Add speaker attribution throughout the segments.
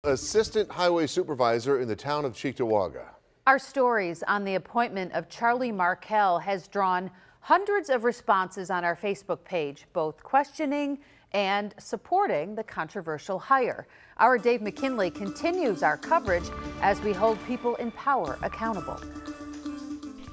Speaker 1: Assistant Highway Supervisor in the town of Cheektowaga.
Speaker 2: Our stories on the appointment of Charlie Markel has drawn hundreds of responses on our Facebook page, both questioning and supporting the controversial hire. Our Dave McKinley continues our coverage as we hold people in power accountable.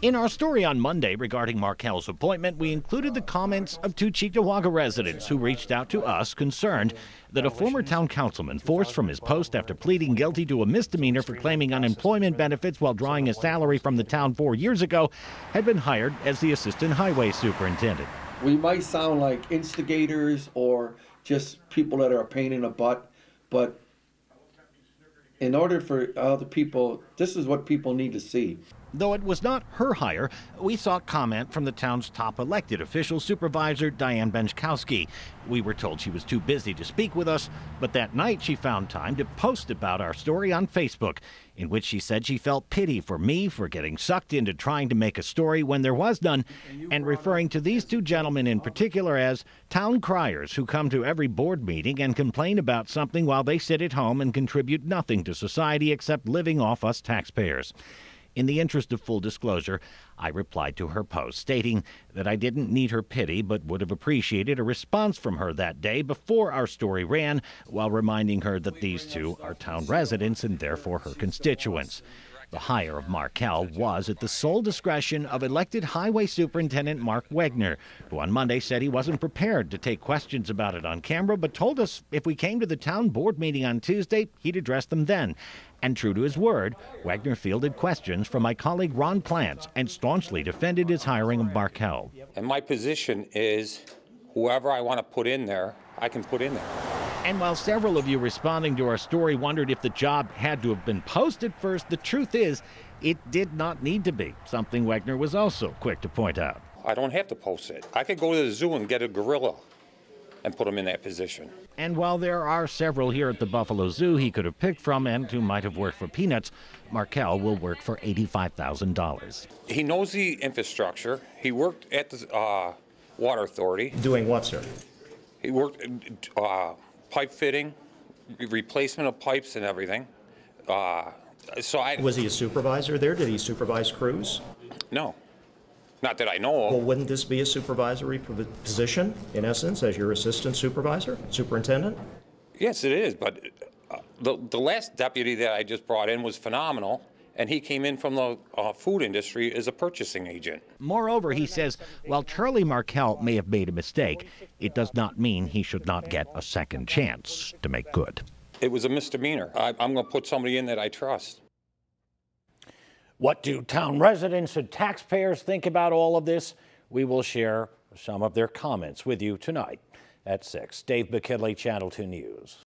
Speaker 3: In our story on Monday regarding Markel's appointment, we included the comments of two Cheektowaga residents who reached out to us concerned that a former town councilman forced from his post after pleading guilty to a misdemeanor for claiming unemployment benefits while drawing a salary from the town 4 years ago had been hired as the assistant highway superintendent.
Speaker 4: We might sound like instigators or just people that are a pain in the butt, but in order for other people, this is what people need to see.
Speaker 3: Though it was not her hire, we saw comment from the town's top elected official, Supervisor Diane Kowski. We were told she was too busy to speak with us, but that night she found time to post about our story on Facebook, in which she said she felt pity for me for getting sucked into trying to make a story when there was none, and referring to these two gentlemen in particular as town criers who come to every board meeting and complain about something while they sit at home and contribute nothing to society except living off us taxpayers. In the interest of full disclosure, I replied to her post stating that I didn't need her pity but would have appreciated a response from her that day before our story ran, while reminding her that these two are town residents and therefore her constituents. The hire of Markel was at the sole discretion of elected Highway Superintendent Mark Wagner, who on Monday said he wasn't prepared to take questions about it on camera, but told us if we came to the town board meeting on Tuesday, he'd address them then. And true to his word, Wagner fielded questions from my colleague Ron Plants and staunchly defended his hiring of Markel.
Speaker 5: And my position is whoever I want to put in there, I can put in there.
Speaker 3: And while several of you responding to our story wondered if the job had to have been posted first, the truth is it did not need to be, something Wagner was also quick to point out.
Speaker 5: I don't have to post it. I could go to the zoo and get a gorilla and put him in that position.
Speaker 3: And while there are several here at the Buffalo Zoo he could have picked from and who might have worked for peanuts, Markel will work for $85,000.
Speaker 5: He knows the infrastructure. He worked at the Water Authority.
Speaker 6: Doing what, sir?
Speaker 5: He worked pipe fitting, replacement of pipes and everything.
Speaker 6: Was he a supervisor there? Did he supervise crews?
Speaker 5: No, not that I know of.
Speaker 6: Well, wouldn't this be a supervisory position, in essence, as your assistant supervisor, superintendent?
Speaker 5: Yes, it is, but the last deputy that I just brought in was phenomenal. And he came in from the food industry as a purchasing agent.
Speaker 3: Moreover, he says, while Charlie Markel may have made a mistake, it does not mean he should not get a second chance to make good.
Speaker 5: It was a misdemeanor. I'm going to put somebody in that I trust.
Speaker 7: What do town residents and taxpayers think about all of this? We will share some of their comments with you tonight at 6. Dave McKinley, Channel 2 News.